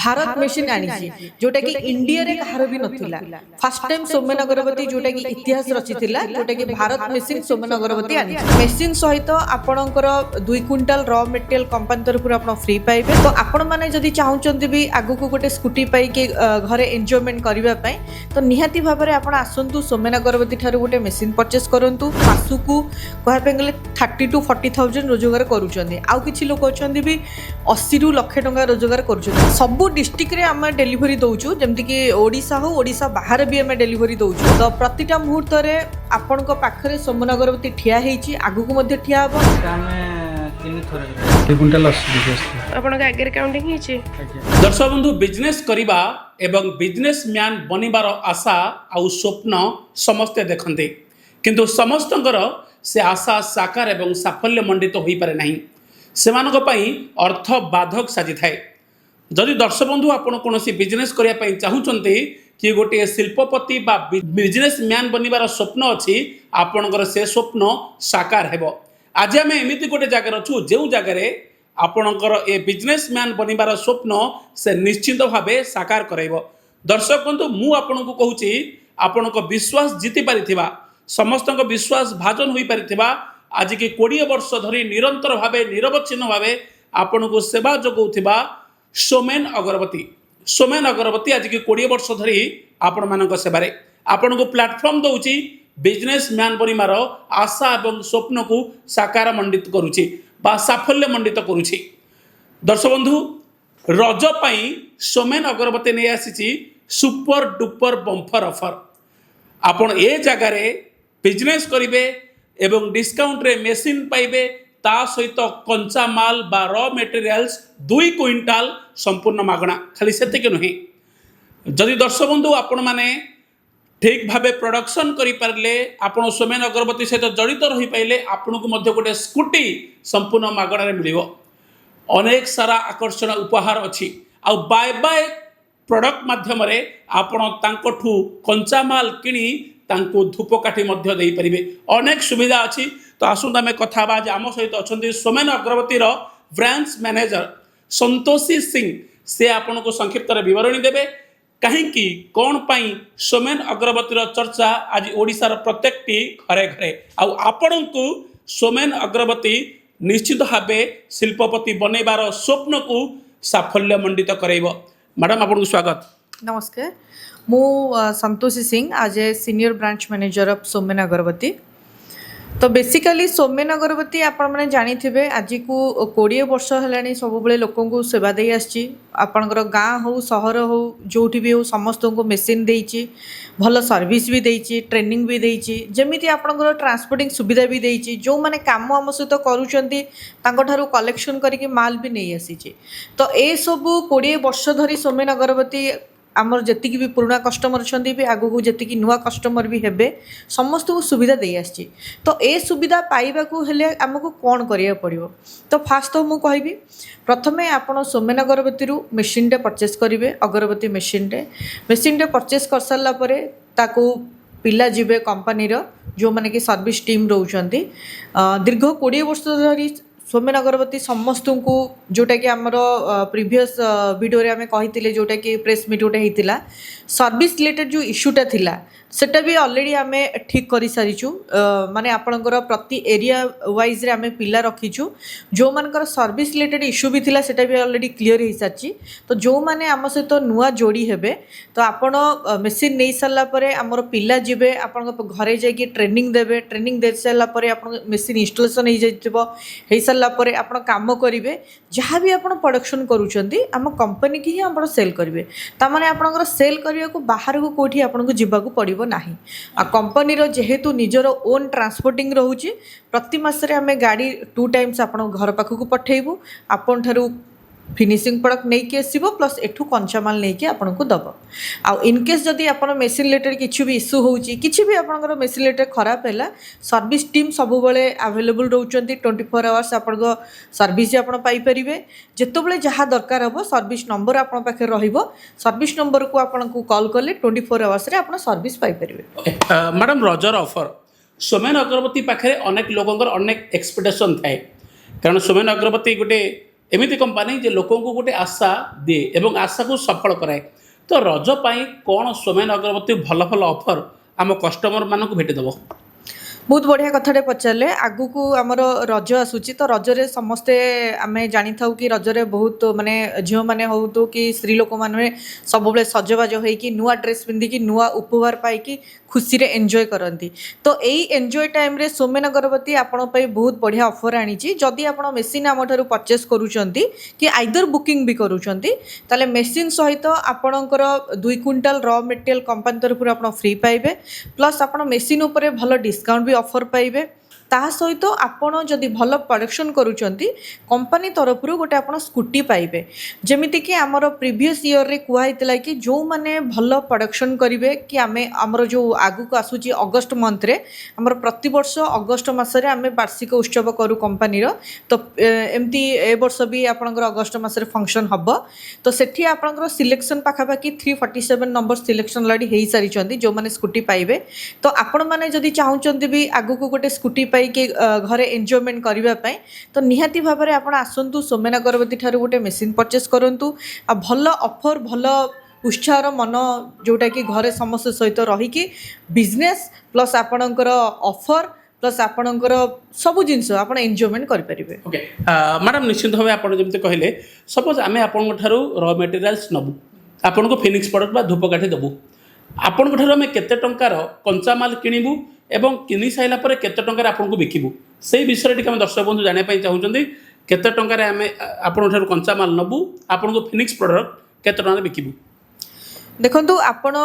Bharat machine आनी जोटा कि इंडिया रे कहार भी नथिला फर्स्ट टाइम सौम्यन अगरबत्ती जोटा कि इतिहास रचिथिला जोटा कि भारत मेसिन सौम्यन अगरबत्ती आनी मेसिन सहित आपणकर 2 क्विंटाल रॉ मटेरियल कंपनी तरफ आपण फ्री पाइबे। तो आपण माने जदि चाहउचंती भी आगु को गोटे स्कूटी पाई के घरे एन्जॉयमेंट करिवा पई तो निहाती भाबरे आपण आसंतु सौम्यन अगरबत्ती ठारू गोटे मेसिन परचेस करंतु मासुकू कहबे गले 30 to 40,000 रोजगार करूचंदी आउ किछि लोक अछंदी भी 80 रु लाख टका रोजगार करूचंदी। सब डिस्ट्रिक्ट रे आम डेलीवरी दौचु जमती कि ओडिशा हो ओडिशा बाहर भी आम डेलीवरी दौचु। तो प्रतिटा मुहूर्त रे आपण को पाखरे सौम्यन अगरबत्ती ठिया हेछि आगु को मध्ये ठिया हबो दर्शक बंधु बिजनेस करिबा एवं बिजनेस मैन बनिबार आशा आउ स्वप्न समस्ते देखते किंतु समस्तंकर से आशा साकार एवं साफल्य मंडित होई पारे नाही सेमानक पई अर्थ बाधक साजि थाए। जदि दर्शक बंधु आपण कोनोसी बिजनेस करिया पई चाहुचंती कि गोटे शिल्पपति बा बिजनेस मैन बनिबार स्वप्न अछि आपणकर से स्वप्न साकार हेबो। आज आम एमती गोटे जगार अच्छु जो जगार आपणकर ए बिजनेस मैन बनिबार स्वप्न से निश्चित भाव साकार कराइब। दर्शक बंधु मु आपन को कहूँ आपण विश्वास जीति पारिथिबा समस्त विश्वास भाजन हो पारिथिबा आज की 20 वर्ष धरी निरंतर भाव निरवच्छिन्न भाव आपण को सेवा जोगाउथिबा सौम्यन अगरबत्ती आज की 20 वर्ष धरी आपण मानक सेवारे आपण को प्लेटफॉर्म दउची बिजनेस मैन बनिमार आशा एवं स्वप्न को साकार मंडित करुछि बा साफल्य मंडित करुछि। दर्शक बंधु रज पई सौम्यन अगरबत्ती नहीं आसी सुपर डुपर बम्फर ऑफर आपण ए जगार बिजनेस करिवे एवं डिस्काउंट रे मेसिन पाइबे ता सहित कंचा माल बा रॉ मटेरियल्स 2 क्विंटाल संपूर्ण मागणा खाली सेतिक नुहे। जदि दर्शक बंधु आपण माने ठीक भाव प्रोडक्शन करें आपड़ सौम्यन अगरबत्ती सहित जड़ित रही पाइले आपन को मध्य गोटे स्कूटी संपूर्ण मागणारे मिल अनेक सारा आकर्षण उपहार अच्छी आ बाय बाय प्रोडक्ट माध्यम आपण तांकठू कंचा माल किणी तांको धूपकाठी मध्य दे परिबे अनेक सुविधा अच्छी। तो आसुन आम कथा आम सहित अच्छा सौम्यन अगरबत्तीर ब्रांच मैनेजर संतोषी सिंह से आपन को संक्षिप्त विवरणी देवे कहीं कौन पाई सौम्यन अगरबत्तीर चर्चा आज ओडिशार प्रत्येकटी घरे घरे आपण को सौम्यन अगरबत्ती निश्चित भाव शिल्पपति बनैबार स्वप्न को साफल्य मंडित कराइब। मैडम आपन को स्वागत। नमस्कार मु संतोषी सिंह आज a senior branch manager of Soumyan Agarbatti. तो बेसिकली सौम्यन अगरबत्ती आपण मैंने जानी थे आज को 20 वर्ष है सब बड़े लोक सेवा दे आपणकर गाँ हो सहर हो जो भी हो समस्त को मेसीन देती भल सर्विस भी देती ट्रेनिंग भी देती जमी आपणकर ट्रांसपोर्टिंग सुविधा भी देती जो मैंने काम आम सहित करूँ कलेक्शन करके माल भी नहीं आसी। तो ये सब 20 वर्ष धरी सौम्यन अगरबत्ती आमर जी भी पुराना कस्टमर अच्छा भी आगू को जी नुआ कस्टमर भी हेबे समस्त को सुविधा दे आसी। तो ये सुविधा पाइबा को हेले आमको कौन करिया पड़िबो। तो फास्ट तो मु कहबी प्रथमे आपण सौम्यन अगरबत्ती मेसीन टे परचेस करेंगे अगरबत्ती मेसीन टे परचेस कर सारा परे ताको पिला जीवे कंपनी जो माने कि सर्विस टीम रोचंती दीर्घ 20 वर्ष धरी सौम्यन अगरबत्ती समस्त को जोटा कि आमर प्रीवियस वीडियो रे आमे कहितिले जोटा कि प्रेस मीट गोटे होता सर्विस रिलेटेड जो इश्यूटा थिला सेटा भी ऑलरेडी आमे ठीक कर सारीचु माने आपणकर प्रति एरिया वाइज रे आमे पिला रखीचु जो मानकर सर्विस रिलेटेड इश्यू भी थिला सेटा भी ऑलरेडी क्लियर हो सारी। तो जो माने आम सहित नुआ जोड़ी हेबे तो आपण मेसीन नहीं सारा परे आमर पिला जीवे आपण घरे जाइए ट्रेनिंग देवे ट्रेनिंग दे सारा परे आपण मेसीन इंस्टॉलेशन हो जाइतिबो हे सारा परे आपण काम करिवे जहाँ भी आपण प्रोडक्शन करूचंती आम कंपनी की ही आपण सेल करिवे ता माने आपणकर सेल करिया को बाहर को कोठी आपण को जिबा को पड़िबो नाही। आ कंपनी रो जेहेतु निजर ओन ट्रांसपोर्टिंग रहउची प्रति मासरे आमे गाड़ी 2 टाइम्स आपण घर पाखु को पठेइबु आपण थारु फिनिशिंग प्रोडक्ट नहीं कि आसो प्लस एठू कंचा माल नहीं कि आपन को दब आउ इनकेस जदि आप मेसीन रिलेटेड किसी भी इश्यू होची किसी भी आपनकर मेसीन रिलेटेड खराब है सर्विस टीम सब बेले अवेलेबल रोचंती 24 आवर्स आपन सर्विस आपण पाई परिबे जेतबेले जहाँ दरकार हो सर्विस नंबर आपन पाखे रहिबो सर्विस नंबर को आपन को कॉल करले 24 आवर्स रे आपन सर्विस पाई परिबे। मैडम रजर ऑफर सौम्यन अगरबत्ती पाखे अनेक लोकंकर अनेक एक्सपेक्टेशन थाए कारण सौम्यन अगरबत्ती गोटे एमिति कंपानी जे लोकों को गोटे आशा दिए एवं आशा को सफल कराए। तो रज पाई कौन सौम्यन अगरबत्ती भल भल ऑफर आम कस्टमर मानक भेटिदेव? बहुत बढ़िया कथाटे पचारे आगु को आमर रज आसूची तो रजरे समस्ते आम जानी था कि रजरे बहुत माने झील मैंने हो तो कि स्त्री लोक मैंने सब सजबाज होगी नुआ ड्रेस पिंधिकी नुआ उपहार पाई खुशी रे एंजॉय करती। तो यही एंजॉय टाइम रे सौम्यन अगरबत्ती आपण बहुत बढ़िया ऑफर आनी जदि आप मेसीन आम ठारू परचेस करूछंती कि आइदर बुकिंग भी करूछंती ताले मेसीन सहित आपणकर 2 क्विंटाल रॉ मटेरियल कंपनी तरफ आप फ्री पाइबे प्लस आप मेसीन उपर भल डिस्काउंट भी ऑफर पाइबे। ता सहित आपण जदि भल प्रोडक्शन करूछंती कंपनी तरफ गोटे आप स्कूटी पाइबे जेमिति कि आमर प्रीवियस ईयर रे कुआइतला कि जो माने भल प्रोडक्शन करिवे कि आमे आमर जो आगु को आसूची अगस्त मंथ रे आमर प्रति वर्ष अगस्त मास रे आमे वार्षिक उत्सव करू कंपनी रो। तो एमती ए वर्ष भी आपनकर अगस्त मास रे फंक्शन हबो। तो सेठी आपनकर सिलेक्शन पाखापाखि 347 नंबर सिलेक्शन लड़ी हेई सारी चंदी जो माने स्कूटी पाइबे। तो आपण माने जदि चाहुचंती भी आगु को गोटे स्कूटी कि घरे एंजॉयमेंट करने तो निहाती भाव में आप आसतु सौम्यन अगरबत्ती ठारू गोटे मेसीन परचेस करूँ आ भल ऑफर भल उत्साहर मन जोटा कि घरे समस्त सहित रहीकि बिजनेस प्लस आपणकर ऑफर प्लस आपणकर सब जिनस आप एंजॉयमेंट करें। ओके मैडम निश्चित भाव आप जमी कहले सपोज आम आपण रॉ मटेरियल्स नबू आपन को फिनिक्स प्रोडक्ट बा धूपकाठी देबू आपण ठारू आम केते टंकार कंचा माल किणबू एवं किनी साइला पर केते टंकार आपन को बिकिबू से विषय टी हम दर्शक बंधु जाना चाहूँगी केते टंकार आम आपण ठारू कंचा माल नबू आपन को फिनिक्स प्रोडक्ट केते टंकार बिकिबू? देखो आपण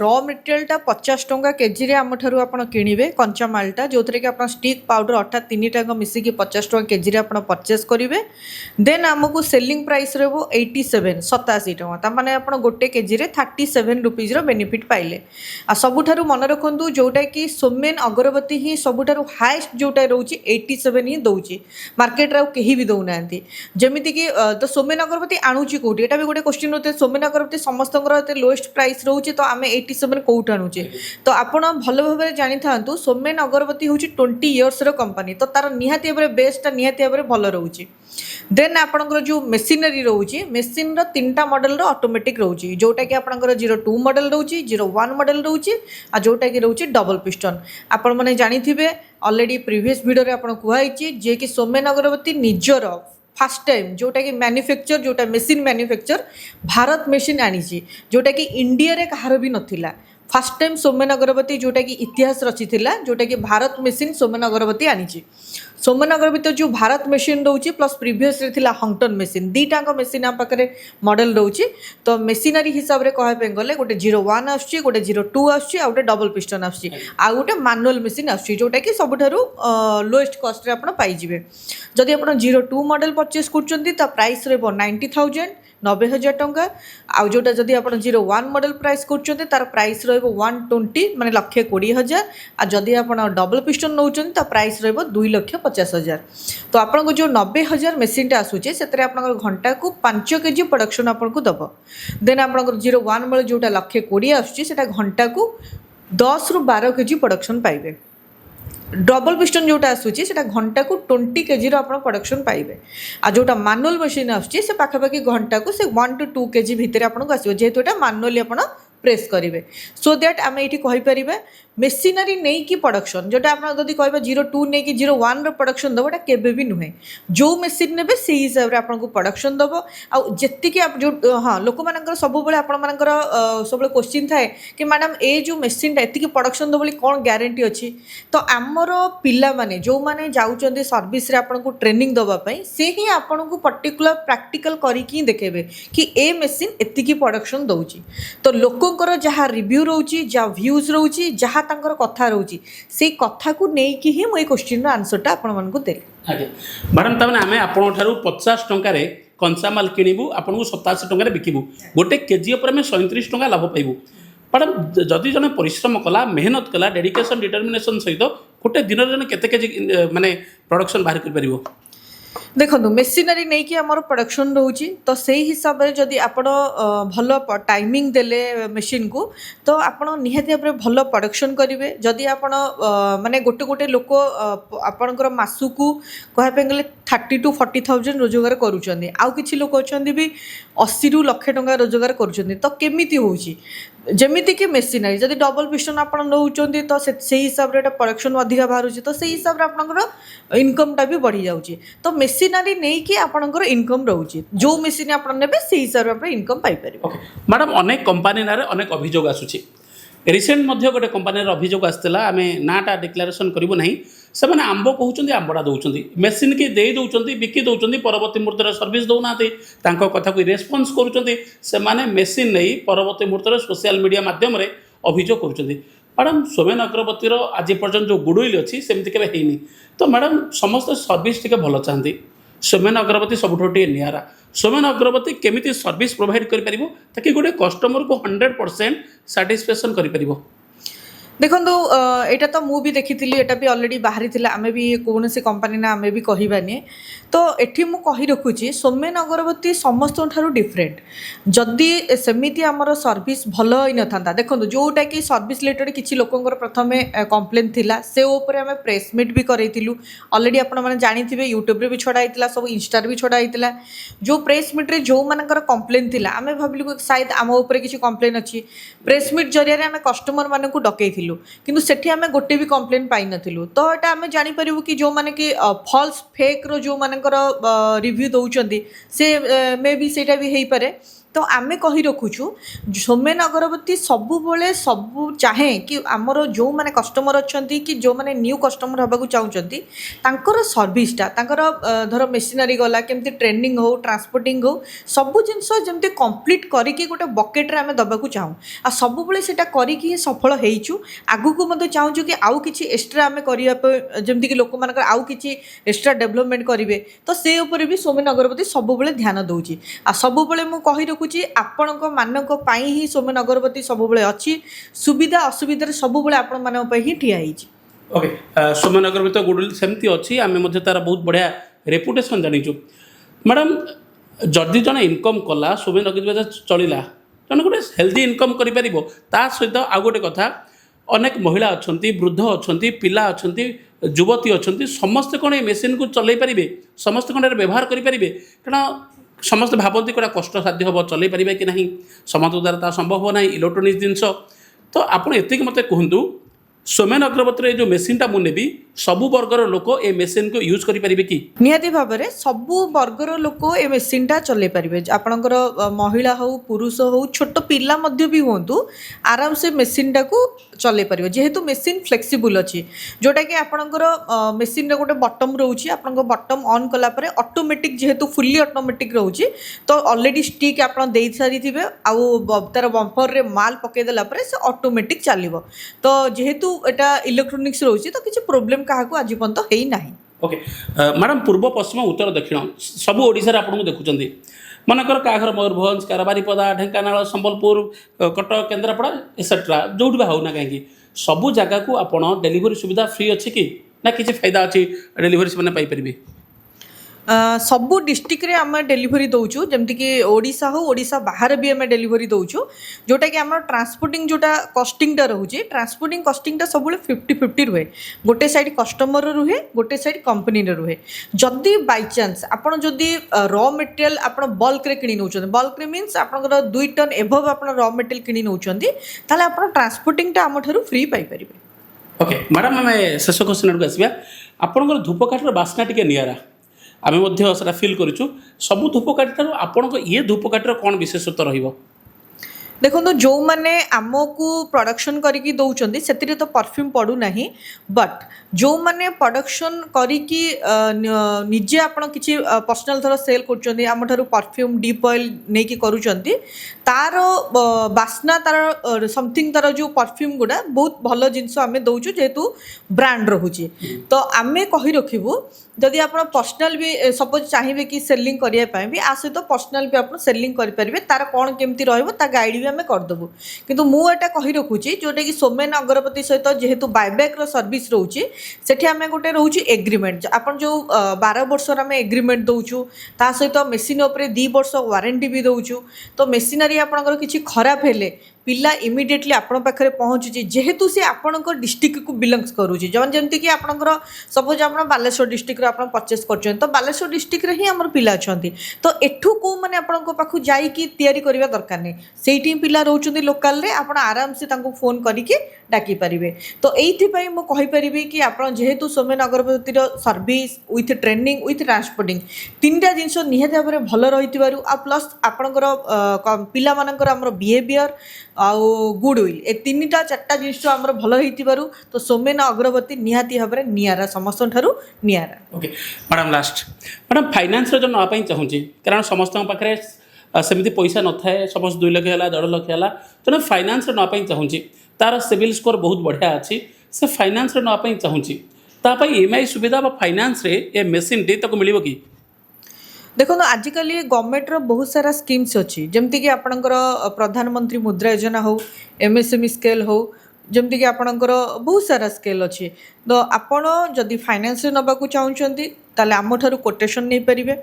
रॉ मटेरियलटा 50 टंका केजी रे आम ठारू आपण किणिबे कंचा मालटा जो थरे कि आपण स्टिक पाउडर अर्थात 3 टाक मिसिकी 50 टंका केजी रे आपण परचेस करिवे। देन आमको सेलिंग प्राइस रहबो 87 टंका ता माने आपण गोटे केजी रे 37 रुपीज रो बेनिफिट पाइले। आ सबुठारु मन रखंतु जोटा कि सौम्यन अगरबत्ती ही सबुठारु हाईएस्ट जोटा रहउची 87 ही दउची मार्केट रे केही भी दउ नांती जेमिति कि तो सौम्यन अगरबत्ती आणुची कोठी एटा भी गोटे क्वेश्चन होते सौम्यन अगरबत्ती समस्तଙ୍କର लोएस्ट प्राइस रोचे तो आम 87 कौट आणुचे। तो आपण भल भाव जानी था सौम्यन अगरबत्ती हूँ 20 इयर्स कंपनी तो तार निहाती भाव बेस्टा निहाती भाव भल रोचे। देन आपणकर जो मेसीनरी रोचे मेसीन रो 3टा मॉडल रो ऑटोमेटिक रोचे जोटा कि आपणकर 02 मॉडल रोचे 01 मॉडल रोचे आ जोटा कि रोचे डबल पिस्टन। आपण माने जानी थिबे ऑलरेडी प्रीवियस वीडियो रे आपण कुहाइची जे कि सौम्यन अगरबत्ती निजर फास्ट टाइम जोटा कि मैन्युफैक्चर जोटा मेसीन मैन्युफैक्चर भारत मेसीन आनी जोटा कि इंडिया रे कहार भी नथिला फास्ट टाइम सौम्यन अगरबत्ती जोटा कि इतिहास रची जोटा कि भारत मेसीन सौम्यन अगरबत्ती आनी सौम्यन अगरबत्ती जो भारत मेसीन रोचे प्लस प्रीवियस रे थिला हंगटन मेसीन दीटाक मेसीन आम पाखे मॉडल रोचे। तो मेसीनरी हिसाब से कहवाई गले गोटे 01 आसुची गोटे 02 आसुची आ गोटे डबल पिस्टन आसुची आ गोटे मैनुअल मेसीन आसुची जोटा कि सबुठारु लोएस्ट कॉस्ट रे आपण पाइजिबे। जदि आपण 02 मॉडल परचेस करछंती त प्राइस रहबो 90,000 90,000 टंका आ जोटा जदि आप 01 मॉडल प्राइस करछंती तार प्राइस रहबो 120 माने 1,20,000 आ जदि आप डबल पिस्टन नौचंती त प्राइस रहबो 2,50,000। तो आपन को जो 90,000 मेसीन टा आसुचे सेतरे आपन घंटा को 5 केजी प्रोडक्शन आपन को दबो। देन आपन 01 मॉडल जोटा 1,20,000 आसुची सेटा घंटा को 10 रु 12 केजी प्रोडक्शन पाइबे। डबल पिस्टन जोटा आसूची सेटा घंटा को 20 केजी रो आपण प्रोडक्शन पाइबे आ जोटा मैनुअल मशीन आसूची से पाखापाखि घंटा को से 1 to 2 केजी भितर आपण को आसीबो जेहेतु एटा मैनुअली आपण प्रेस करेंगे सो दैट आम ये कहीपर मेसीनरी नहीं कि प्रोडक्शन जोटा आप कह 02 नहीं कि 01 रो प्रोडक्शन दब केबे भी नुहे जो मेसीन ने से हिसाब से आपको प्रोडक्शन दब आती जो हाँ लोक मान सब सब क्वेश्चन थाए कि मैडम ए जो मेसीन एति प्रोडक्शन दब कौन ग्यारंटी अच्छी तो आमर पिला माने जो माने जाउचंदी सर्विस रे आपको ट्रेनिंग दवाई से ही आपको पर्टिकुलर प्रैक्टिकल करके देखेबे कि ए मेसीन एति प्रोडक्शन दउची तो लोकंकर जहाँ रिव्यू रोची जहाँ व्यूज रोची जहाँ तांकर कथा रोची से कथा को नेकी ही मो क्वेश्चन रो आंसरटा आपण मानकु देली। आगे मैडम तमने आमे आपण ठारू 50 टंका रे कंचा माल किनिबू आपण को 87 टंका रे बिकिबू गोटे केजी ऊपर में 37 टंका लाभ पाइबू। मैडम जदि जने परिश्रम कला मेहनत कला डेडिकेशन डिटरमिनेशन सहित गोटे दिन जने केते केजी माने प्रोडक्शन बाहर कर परिबो देखो मेसीनरी नहीं कि आमर प्रोडक्शन रोचे तो से हिसाब से जदि आप भल टाइमिंग देले मेसीन को तो आप निहाती भाव में भल प्रोडक्शन करेंगे जदि आप माने गोटे गोटे लोक आपणकर मासकू कहवाई गले 30 to 40,000 रोजगार करुँच आउ कि लोक अच्छा भी 80 ରୁ ଲକ୍ଷେ ଟଙ୍କା ରୋଜଗାର କରୁଛନ୍ତି ତ କେମିତି ହେଉଛି ଯେମିତିକି ମେସିନାରୀ ଯଦି ଡବଲ ପିଷ୍ଟନ ଆପଣ ନେଉଛନ୍ତି ତ ସେଇ ହିସାବରେ ଏଇଟା ପ୍ରଡକ୍ସନ୍ ଅଧିକା ବାହାରୁଛି ତ ସେଇ ହିସାବରେ ଆପଣଙ୍କର ଇନକମ୍ଟା ବି ବଢ଼ିଯାଉଛି ତ ମେସିନାରୀ ନେଇକି ଆପଣଙ୍କର ଇନକମ୍ ରହୁଛି ଯେଉଁ ମେସିନ୍ ଆପଣ ନେବେ ସେଇ ହିସାବରେ ଆପଣ ଇନକମ୍ ପାଇପାରିବେ। ଓକେ ମ୍ୟାଡ଼ାମ୍ ଅନେକ କମ୍ପାନୀ ନାଁରେ ଅନେକ ଅଭିଯୋଗ ଆସୁଛି ରିସେଣ୍ଟ ମଧ୍ୟ ଗୋଟେ କମ୍ପାନୀର ଅଭିଯୋଗ ଆସିଥିଲା ଆମେ ନାଁଟା ଡିକ୍ଲାରେସନ୍ କରିବୁ ନାହିଁ ସେମାନେ ଆମ୍ବ କହୁଛନ୍ତି ଆମ୍ବଟା ଦେଉଛନ୍ତି ମେସିନ୍କି ଦେଇ ଦେଉଛନ୍ତି ବିକି ଦେଉଛନ୍ତି ପରବର୍ତ୍ତୀ ମୁହୂର୍ତ୍ତରେ ସର୍ଭିସ୍ ଦେଉନାହାନ୍ତି ତାଙ୍କ କଥାକୁ ରେସ୍ପନ୍ସ କରୁଛନ୍ତି ସେମାନେ ମେସିନ୍ ନେଇ ପରବର୍ତ୍ତୀ ମୁହୂର୍ତ୍ତରେ ସୋସିଆଲ ମିଡ଼ିଆ ମାଧ୍ୟମରେ ଅଭିଯୋଗ କରୁଛନ୍ତି। ମ୍ୟାଡ଼ାମ୍ ସୋମେନ ଅଗ୍ରବତୀର ଆଜି ପର୍ଯ୍ୟନ୍ତ ଯେଉଁ ଗୁଡ଼ୱିଲ୍ ଅଛି ସେମିତି କେବେ ହେଇନି ତ ମ୍ୟାଡ଼ାମ୍ ସମସ୍ତେ ସର୍ଭିସ୍ ଟିକେ ଭଲ ଚାହାନ୍ତି ସୋମେନ ଅଗ୍ରବତୀ ସବୁଠୁ ଟିକେ ନିଆରା ସୋମେନ ଅଗ୍ରବତୀ କେମିତି ସର୍ଭିସ୍ ପ୍ରୋଭାଇଡ଼ କରିପାରିବ ତାକି ଗୋଟେ କଷ୍ଟମରକୁ 100% ସାଟିସ୍ଫ୍ୟାକ୍ସନ୍ କରିପାରିବ। देखो यहाँ तो मुझे देखी एटा भी अलरेडी बाहरी थिला आमे भी कौन सी कंपनी ना आमे भी कहबानी तो एठी मु कही रखुची सौमेन अगरबत्ती समस्त डिफरेंट जदि सेमिति आमर सर्विस भल ही न था देखो जोटा कि सर्विस रिलेटेड किसी लोकंर प्रथम कंप्लेन थिला से ऊपर आमे प्रेस मीट भी करइथिलु अलरेडी आपण माने जानिथिबे यूट्यूब रे भी छड़ा आइतिला सब इंस्टा रे भी छड़ा आइतिला जो प्रेस मीट रे जो मानकर कंप्लेन थिला आमे भाबिलु शायद आम ऊपर किसी कंप्लेन अछि प्रेस मीट जरिया रे आमे कस्टमर माने को डकैथिलु किंतु सेठी आमे गोटे भी कंप्लेन पाई नथिलु तो एटा आमे जानि परिबु कि जो माने कि फॉल्स फेक रो जो मानकर रिव्यू दउचंदी से मे बी सेटा भी हेई पारे तो आमे कही रखुछु सौमेन अगरबत्ती सबुबले सबु चाहे कि आमर जो माने कस्टमर अछंती कि जो माने न्यू कस्टमर हबा को चाहउचंती तांकर सर्विसटा तांकर धर मेसिनरी गला केमती ट्रेनिंग हो ट्रांसपोर्टिंग हो सबु जिंस जेमती कंप्लीट करिकि गोटे बकेट रे आमे दबा को चाहू आ सबुबले सेटा करिकि सफल हेइछु आगु को मते चाहूछु कि आउ किछि एक्स्ट्रा आमे करिया जेमती कि लोक मानकर आउ किछि एक्स्ट्रा डेवलपमेंट करिवे तो से ऊपर भी सौमेन अगरबत्ती सबुबले ध्यान दउची आ सबुबले मु कहि रखु आपणक मानक पाई ही सौमेन अगरबत्ती सबुबले अच्छी सुविधा असुविधा सबुबले आपण मानक पाई ही ठिया हिची। ओके सौमेन अगरबत्ती गुडविल सेमती अच्छी आमे मध्ये तार बहुत बढ़िया रेपुटेशन जानिचु मैडम जदि जन इनकम कला सौमेन अगरबत्ती चलिला जन गोटे हेल्दी इनकम करि परिबो ता सहित आ गोटे कथा अनेक महिला अछंती वृद्ध अछंती पिला अछंती युवती अछंती समस्त कोन ए मशीन को चलै परिबे समस्त कोन व्यवहार करि परिबे कारण समस्त भावती कौटा कष्ट साध्य हम चल पारे कि नहीं समस्त द्वारा ता संभव हो ना इलेक्ट्रोनिक्स जिनस तो आप एति मत कहतु सौमेन अग्रबत्ती जो मेसीनटा मुझे सबु वर्गर लोक ए मेसीन को यूज करें कि निहाती भाव में सबु वर्गर लोक ए मेसीनटा चलै पारे आपणकर महिला हो पुरुष हो छोट पिला भी हूँ आराम से मेसीनटा को चलै पारे जेहेतु मेसीन फ्लेक्सिबल अच्छी जोटा कि आपणकर मेसीन गोटे बटम रोचे आप बटम ऑन कलापर ऑटोमेटिक जेहेतु फुल्ली ऑटोमेटिक रोचे तो ऑलरेडी स्टिक आप दे सारी थे आउ तार बम्पर रे माल पकईदेला से ऑटोमेटिक चलो तो जेहेतु एटा इलेक्ट्रोनिक्स रोचे तो किसी प्रोब्लेम क्या आज पर्यंत है ना। ओके मैडम पूर्व पश्चिम उत्तर दक्षिण सब ओडिशा आपको देखुं मनकर काघर मयूरभंज कारबारीपदा ढेंकानाल संबलपुर कटक केन्द्रापड़ा एक्सेट्रा जो भी हो ना कहीं सबू जगह को आप डेलीवरी सुविधा फ्री अच्छी कि ना किसी फायदा अच्छी डेलीवरी से पाइपर सबू डिस्ट्रिक्ट रे आम डेलीवरी दौचु जमती ओडिशा हो ओडिशा बाहर भी आम डेलीवरी दौचु जोटा कि आम ट्रांसपोर्टिंग जोटा कस्टिंगटा रोचे ट्रांसपोर्टिंग कस्टिंगटा सब 50-50 रुहे गोटे साइड कस्टमर रुहे गोटे साइड कंपनी रुहे जदि बाय चांस आपन जदि रॉ मटेरियल आपन बल्क रे किनी नउछन बल्क रे मींस आपन 2 टन एभव आपन रॉ मटेरियल किनी नउछन ताले आपन ट्रांसपोर्टिंगटा आम ठरु फ्री पाई परिबे। ओके मैडम आम शेष क्वेश्चन को आसवा आपन धूपकाठर बास्ना टिके नियारा आमे मध्य सेटा फील करूँ सबू धूपकाठी आपण ये धूपकाठीर कौन विशेषत्व रहिबो देखो जो मैंने आमको प्रोडक्शन करिकी दौरान से तो परफ्यूम पड़ू ना बट जो मैंने प्रोडक्शन करिकी निजे आपण किसी पर्सनल थर सेल कर परफ्यूम डीप ऑयल नहीं करुँच तार बास्ना तार समथिंग तार जो परफ्यूम गुड़ा बहुत भल जिनस आम दौचु जेहेतु ब्रांड रोचे तो आम कही रखू जदि आप पर्सनाल भी सपोज चाहिए कि सेलिंग करने भी आ सहित पर्सनाल भी आप सेलिंग करेंगे तार कौन केमती रहा गाइड भी भी आम करदेबू किंतु मुझे कही रखुची जोटा कि सोमेन अगरबत्ती सहित जेहेतु बायबैक सर्विस रोचे सेठी आम गोटे रोचे एग्रीमेंट आपन जो 12 वर्ष आम एग्रीमेंट दौचु ता सहित मेसीन उपरे 2 वर्ष वारंटी भी दौचु तो मेसीनरी आपनकर किछि खराब हेले पिला इमिडिएटली आपण पाखे पहुँचुची जेहेतु सी आपणकर डिस्ट्रिक्ट को बिलंग्स करुची जमती कि आपणकर सपोज आप बालेश्वर डिस्ट्रिक्ट आप परचेस कर तो बालेश्वर डिस्ट्रिक्ट ही आम पिला अच्छा तो एठू को मैंने आपण पाखु जाइकी तैयारी करबा दरकार नहीं सेठी पिला रोचुंदी लोकल रे आपण आराम से तांको फोन करके डाकी पारिबे तो एइथिपाई मु कहि परिबी कि आपण जेहेतु सोमेन अगरबत्तीर service with training with transporting तीनटा जिनस निहाती भाव भल रहितिबारु आ प्लस आपणकर पिला मानकर हमर बिहेवियर आउ गुडविल ए तीनटा चारटा जिनस हमर भल रहितिबारु तो सोमेन अगरबत्ती निहाती भाव नियारा समस्त ठारू नियारा okay madam last madam finance जो ना चाहूँगी कारण समस्त पाखे सेमती पैसा न थाए सपोज 2 लाख है 1.5 लाख है तेना फाइनेंस ना चाहूँगी तार सिविल स्कोर बहुत बढ़िया अच्छी से फाइनेंस ना चाहूँगी तापाई EMI सुविधा फाइनेंस रे ए मेसीन टी ताको मिलिबो कि देखो आजिकल गवर्नमेंट रो बहुत सारा स्कीम्स अच्छी जमती कि आपणकर प्रधानमंत्री मुद्रा योजना हो MSME स्केल हो जमती कि आपणकर बहुत सारा स्केल अच्छी तो आपण जदि फाइनेंस नबाकू चाहूँगी ताले आम ठारू कोटेशन नहीं पारिबे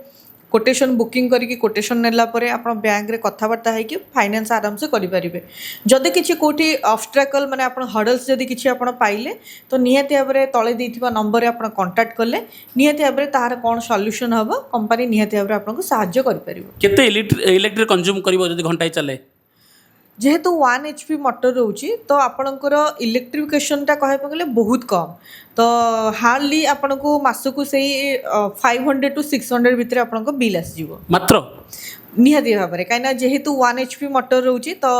कोटेशन बुकिंग करके कोटेशन नेला परे आपण बैंक रे कथाबार्ता है कि फाइनेंस आराम से करि परिबे जदि किछि कोठी ऑब्स्ट्रकल माने आपण हर्डल्स जदि किछि आपण पाइले तो निहाती भाबरे तळे दैथिबा नंबर रे आपण कांटेक्ट करले निहाती भाबरे ताहार कोन सॉल्यूशन हबो कंपनी निहाती भाबरे आपनको सहाय्य करि परिबो केते इलेक्ट्रिक कंज्यूम करिवो जदि घंटाई चले जेहेतु 1 HP मोटर रोची तो आपणकर इलेक्ट्रिफिकेशन टा कहे पगले बहुत कम तो हार्डली आपनको मासको से 500 to 600 भितर आपनको बिल आस जीवो मात्र निहाती भाव में कहीं जेहेतु 1 HP मोटर रोची तो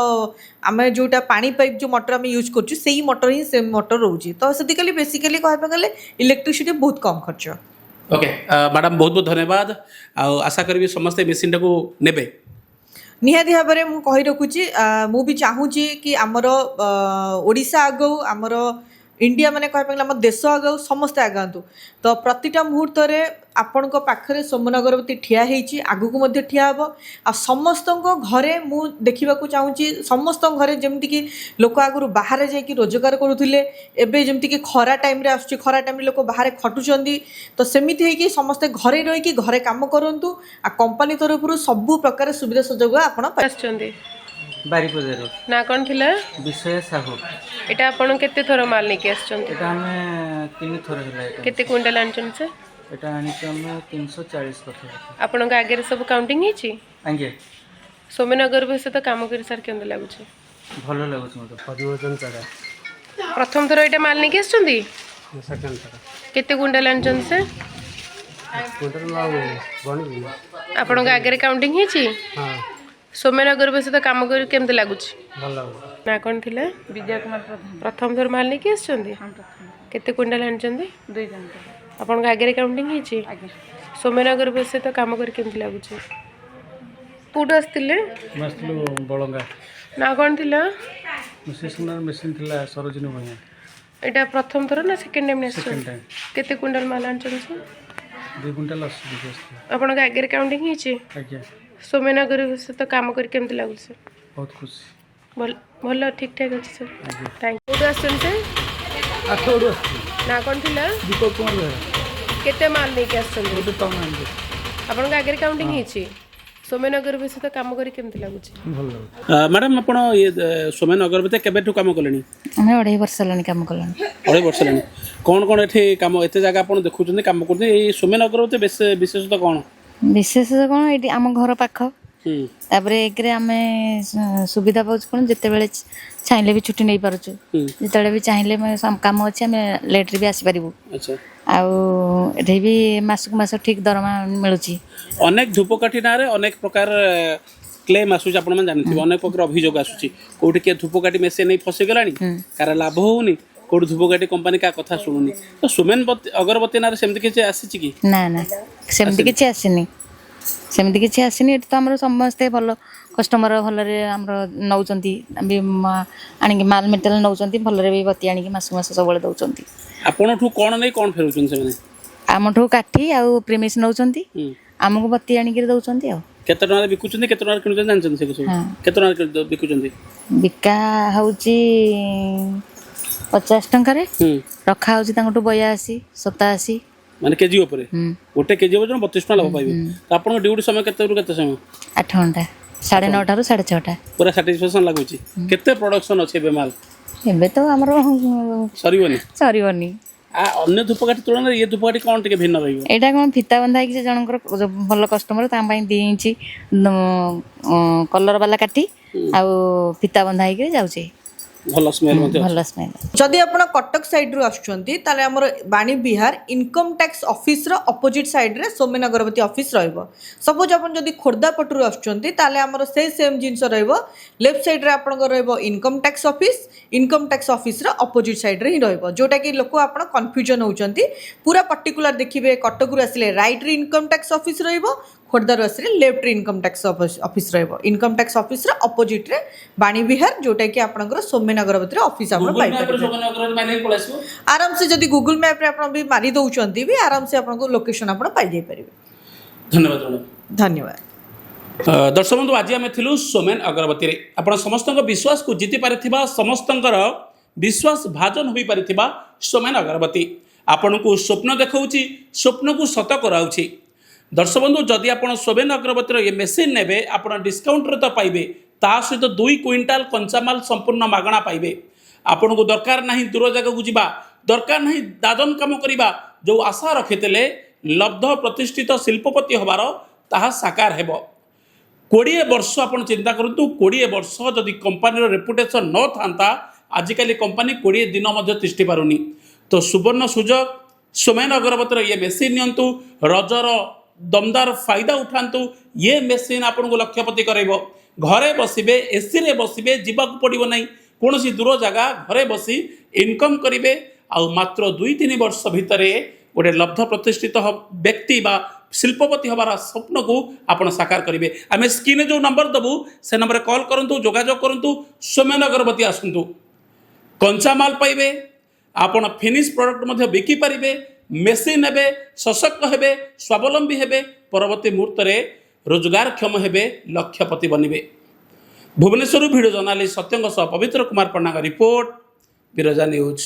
आम जोटा पानी पाइप जो मोटर आम यूज कर से मोटर ही सेम मोटर रोची तो से बेसिकली कहे गले इलेक्ट्रिसिटी बहुत कम खर्च ओके मैडम बहुत बहुत धन्यवाद आशा करी समस्ते मेसीन टाको नेबे निहाती भाव में मुझे कही रखुची मु भी चाहूँगी कि आमर ओडिशा आगौ आमर इंडिया माने कह पाइला हम देश आगौ समस्ते आगातु तो प्रतिटा मुहूर्त आपण पाखरे सोमेन अगरबत्ती ठिया होती आगू को ठिया हे आ समस्त घरे मु देखा चाहूँगी समस्त घरे जमती कि लोक आगु बाहर जाकि रोजगार करुले एवं जमती कि खरा टाइम आसुची खरा टाइम लोक बाहर खटुचंदी तो सेमिति है कि समस्ते घरे रही घरे काम करूँ आ कंपनी तरफ सबु प्रकार सुविधा सुजोग आपण बारीपदारू ना कौन थिला विषय साहू एटा आपण केते थर माल नेके आछचंती एटा हमें 3 थर हिला केते क्विंटल आनचन से एटा आनिचे हमें 340 कथा आपण का आगे सब काउंटिंग हिची आंगे सोमेन अगरबत्ती तो काम करी सर केंद लागु छी भलो लागु छी मते परिवर्तन चढ़ा प्रथम थर एटा माल नेके आछचंती सेकंड थर केते क्विंटल आनचन से क्विंटल लाउ बणी आपण का आगे काउंटिंग हिची हां सोमेन अगरबत्ती तो काम करी केंद लागु छी भलो ना कौन थिला विजय कुमार प्रथम थर माल नेके आछचंती केते क्विंटल आनचंती 2 घंटा आपण का आगे काउंटिंग हिची आगे सोमेन अगरबत्ती तो काम करी केंद लागु छी कोड आस्तिले मस्तलु बळंगा ना कौन थिला मिसेसनर मशीन थिला सरोजिनी भैया एटा प्रथम थर ना सेकंड टाइम नेस सेकंड टाइम केते क्विंटल माल आनचन से 2 क्विंटल 80 दिवस आपण का आगे काउंटिंग हिची आज्ञा सोमेन अगरबत्ती तो काम करी केमती लागु से बहुत खुशी भल भल ठीक ठाक अछि सर थैंक यू कोड आसन से आठोडो ना कोन थिला दीपक कुमार भैया केते माल नै के आसन गोटे टन आनबे आपण का आगे काउंटिंग हिची सोमेन अगरबत्ती तो काम करी केमती लागु छै भल लागु मैडम आपण ये सोमेन अगरबत्ती केबेठु काम कलेनी ଆମେ 2.5 ବର୍ଷ ହେଲାଣି କାମ କଲଣି 2.5 वर्ष हेलानी कौन कौन एठी काम एते जगह आपण देखुचंदी काम करते ए सोमेन अगरबत्ती विशेषता कौन ବିଶେଷ କ'ଣ ଏଇଠି ଆମ ଘର ପାଖ ତାପରେ ଏକରେ ଆମେ ସୁବିଧା ପାଉଛୁ କ'ଣ ଯେତେବେଳେ ଚାହିଁଲେ ବି ଛୁଟି ନେଇ ପାରୁଛୁ ଯେତେବେଳେ ବି ଚାହିଁଲେ କାମ ଅଛି ଆମେ ଲେଟ୍ରେ ବି ଆସିପାରିବୁ ଆଉ ଏଠି ବି ମାସକୁ ମାସ ଠିକ୍ ଦରମା ମିଳୁଛି ଅନେକ ଧୂପକାଠି ନାଁରେ ଅନେକ ପ୍ରକାର କ୍ଲେମ୍ ଆସୁଛି ଆପଣମାନେ ଜାଣିଥିବେ ଅନେକ ପ୍ରକାର ଅଭିଯୋଗ ଆସୁଛି କୋଉଠି କିଏ ଧୂପକାଠି ମେସିନ୍ ନେଇ ଫସିଗଲାଣି କାହାର ଲାଭ ହେଉନି କୋଉଠି ଧୂପକାଠି କମ୍ପାନୀ କାହା କଥା ଶୁଣୁନି ତ ସୁମେନ ଅଗରବତୀ ନାଁରେ ସେମିତି କିଛି ଆସିଛି କି ନା ନା ସେମିତି କିଛି ଆସିନି ସେମିତି କିଛି ଆସିନି ଏଠି ତ ଆମର ସମସ୍ତେ ଭଲ କଷ୍ଟମର ଭଲରେ ଆମର ନେଉଛନ୍ତି ବି ଆଣିକି ମାଲ ମେଟେରିଆଲ ନେଉଛନ୍ତି ଭଲରେ ବି ବତି ଆଣିକି ମାସକୁ ମାସ ସବୁବେଳେ ଦେଉଛନ୍ତି ଆପଣଠୁ କ'ଣ ନେଇ କ'ଣ ଫେରୁଛନ୍ତି ସେମାନେ ଆମଠୁ କାଠି ଆଉ ପ୍ରିମିସ୍ ନେଉଛନ୍ତି ଆମକୁ ବତି ଆଣିକି ଦେଉଛନ୍ତି ଆଉ କେତେ ଟଙ୍କାରେ ବିକୁଛନ୍ତି କେତେ ଟଙ୍କାରେ କିଣୁଛନ୍ତି ଜାଣିଛନ୍ତି ସେ ସବୁ ହଁ। କେତେ ଟଙ୍କାରେ ବିକୁଛନ୍ତି? ବିକା ହେଉଛି 50 ଟଙ୍କାରେ, ରଖା ହେଉଛି ତାଙ୍କଠୁ 82 87। ମାନେ କେଜି ଉପରେ ଗୋଟେ କେଜି ଉପରେ 32 ଟଙ୍କା ଲାଭ ପାଇବେ। ତ ଆପଣଙ୍କ ଡ୍ୟୁଟି ସମୟ କେତେରୁ କେତେ ସମୟ? 8 ଘଣ୍ଟା, 9:30 ରୁ 6:30। ପୁରା ସାଟିସ୍ଫାକ୍ସନ୍ ଲାଗୁଛି। କେତେ ପ୍ରଡକ୍ସନ୍ ଅଛି ଏବେ ମାଲ? ଏବେ ତ ଆମର ସରିବନି। ସରିବନି। ଅନ୍ୟ ଧୂପକାଠି ତୁଳନାରେ ଇଏ ଧୂପକାଠି କ'ଣ ଟିକେ ଭିନ୍ନ ରହିବ? ଏଇଟା କ'ଣ ଫିତା ବନ୍ଧା ହେଇକି, ସେ ଜଣଙ୍କର ଭଲ କଷ୍ଟମର ତା ପାଇଁ 2 ଇଞ୍ଚ କଲର ବାଲା କାଠି ଆଉ ଫିତା ବନ୍ଧା ହେଇକି ଯାଉଛି। ଭଲ ସ୍ମେଲ୍ ମଧ୍ୟ ଭଲ ସ୍ମେଲ୍। ଯଦି ଆପଣ କଟକ ସାଇଡ୍ରୁ ଆସୁଛନ୍ତି ତାହେଲେ ଆମର Vani Vihar income tax officer opposite ସାଇଡ୍ରେ ସୌମ୍ୟନ ଅଗରବତୀ ଅଫିସ୍ ରହିବ। ସପୋଜ୍ ଆପଣ ଯଦି ଖୋର୍ଦ୍ଧା ପଟରୁ ଆସୁଛନ୍ତି ତାହେଲେ ଆମର ସେଇ ସେମ୍ ଜିନିଷ ରହିବ। ଲେଫ୍ଟ ସାଇଡ୍ରେ ଆପଣଙ୍କର ରହିବ income tax office. Income tax officer opposite ସାଇଡ୍ରେ ହିଁ ରହିବ, ଯେଉଁଟାକି ଲୋକ ଆପଣ କନଫ୍ୟୁଜନ୍ ହେଉଛନ୍ତି। ପୁରା ପର୍ଟିକୁଲାର ଦେଖିବେ, କଟକରୁ ଆସିଲେ ରାଇଟ୍ରେ ଇନକମ୍ ଟ୍ୟାକ୍ସ ଅଫିସ୍ ରହିବ, ଖୋର୍ଦ୍ଧାରୁ ଆସିଲେ ଲେଫ୍ଟରେ ଇନକମ୍ ଟ୍ୟାକ୍ସ ଅଫିସ୍ ରହିବ। ଇନକମ୍ ଟ୍ୟାକ୍ସ ଅଫିସର ଅପୋଜିଟ୍ରେ ବାଣୀ ବିହାର, ଯେଉଁଟାକି ଆପଣଙ୍କର ସୌମ୍ୟନ ଅଗରବତୀର ଅଫିସ୍ ଆପଣ ପାଇପାରିବେ। ଆରାମସେ ଯଦି ଗୁଗୁଲ ମ୍ୟାପ୍ରେ ଆପଣ ବି ମାରି ଦେଉଛନ୍ତି ବି ଆରାମସେ ଆପଣଙ୍କୁ ଲୋକେସନ୍ ଆପଣ ପାଇଯାଇପାରିବେ। ଧନ୍ୟବାଦ ମ୍ୟାଡ଼ାମ୍। ଧନ୍ୟବାଦ। ଦର୍ଶକ ବନ୍ଧୁ ଆଜି ଆମେ ଥିଲୁ ସୌମ୍ୟନ ଅଗରବତୀରେ। ଆପଣ ସମସ୍ତଙ୍କ ବିଶ୍ୱାସକୁ ଜିତି ପାରିଥିବା, ସମସ୍ତଙ୍କର ବିଶ୍ୱାସ ଭାଜନ ହୋଇପାରିଥିବା ସୌମ୍ୟନ ଅଗରବତୀ ଆପଣଙ୍କୁ ସ୍ୱପ୍ନ ଦେଖାଉଛି, ସ୍ୱପ୍ନକୁ ସତ କରାଉଛି। ଦର୍ଶକ ବନ୍ଧୁ ଯଦି ଆପଣ ସୌମ୍ୟନ ଅଗରବତୀର ଏ ମେସିନ୍ ନେବେ ଆପଣ ଡିସ୍କାଉଣ୍ଟରେ ତ ପାଇବେ, ତା ସହିତ 2 କୁଇଣ୍ଟାଲ କଞ୍ଚାମାଲ ସମ୍ପୂର୍ଣ୍ଣ ମାଗଣା ପାଇବେ। ଆପଣଙ୍କୁ ଦରକାର ନାହିଁ ଦୂର ଜାଗାକୁ ଯିବା, ଦରକାର ନାହିଁ ଦାଦନ କାମ କରିବା। ଯେଉଁ ଆଶା ରଖିଥିଲେ ଲବ୍ଧ ପ୍ରତିଷ୍ଠିତ ଶିଳ୍ପପତି ହେବାର, ତାହା ସାକାର ହେବ। 20 ବର୍ଷ ଆପଣ ଚିନ୍ତା କରନ୍ତୁ, 20 ବର୍ଷ ଯଦି କମ୍ପାନୀର ରେପୁଟେସନ୍ ନଥାନ୍ତା ଆଜିକାଲି କମ୍ପାନୀ 20 ଦିନ ମଧ୍ୟ ତିଷ୍ଠି ପାରୁନି। ତ ସୁବର୍ଣ୍ଣ ସୁଯୋଗ, ସୌମ୍ୟନ ଅଗରବତୀର ଇଏ ମେସିନ୍ ନିଅନ୍ତୁ, ରଜର ଦମଦାର ଫାଇଦା ଉଠାନ୍ତୁ। ଇଏ ମେସିନ୍ ଆପଣଙ୍କୁ ଲକ୍ଷପତି କରାଇବ। ଘରେ ବସିବେ, ଏସିରେ ବସିବେ, ଯିବାକୁ ପଡ଼ିବ ନାହିଁ କୌଣସି ଦୂର ଜାଗା, ଘରେ ବସି ଇନକମ୍ କରିବେ। ଆଉ ମାତ୍ର 2-3 ବର୍ଷ ଭିତରେ ଗୋଟେ ଲବ୍ଧ ପ୍ରତିଷ୍ଠିତ ବ୍ୟକ୍ତି ବା ଶିଳ୍ପପତି ହେବାର ସ୍ୱପ୍ନକୁ ଆପଣ ସାକାର କରିବେ। ଆମେ ସ୍କ୍ରିନ୍ରେ ଯେଉଁ ନମ୍ବର ଦେବୁ ସେ ନମ୍ବରରେ କଲ୍ କରନ୍ତୁ, ଯୋଗାଯୋଗ କରନ୍ତୁ, ସୌମ୍ୟନ ଅଗରବତୀ ଆସନ୍ତୁ। କଞ୍ଚାମାଲ ପାଇବେ, ଆପଣ ଫିନିଶ୍ ପ୍ରଡ଼କ୍ଟ ମଧ୍ୟ ବିକିପାରିବେ, ମେସିନ୍ ନେବେ, ସଶକ୍ତ ହେବେ, ସ୍ୱାବଲମ୍ବୀ ହେବେ, ପରବର୍ତ୍ତୀ ମୁହୂର୍ତ୍ତରେ ରୋଜଗାରକ୍ଷମ ହେବେ, ଲକ୍ଷପତି ବନିବେ। ଭୁବନେଶ୍ୱରରୁ ଭିଡ଼ିଓ ଜର୍ଣ୍ଣାଲିଷ୍ଟ ସତ୍ୟଙ୍କ ସହ ପବିତ୍ର କୁମାର ପଣ୍ଡାଙ୍କ ରିପୋର୍ଟ, ବିରଜା ନ୍ୟୁଜ୍।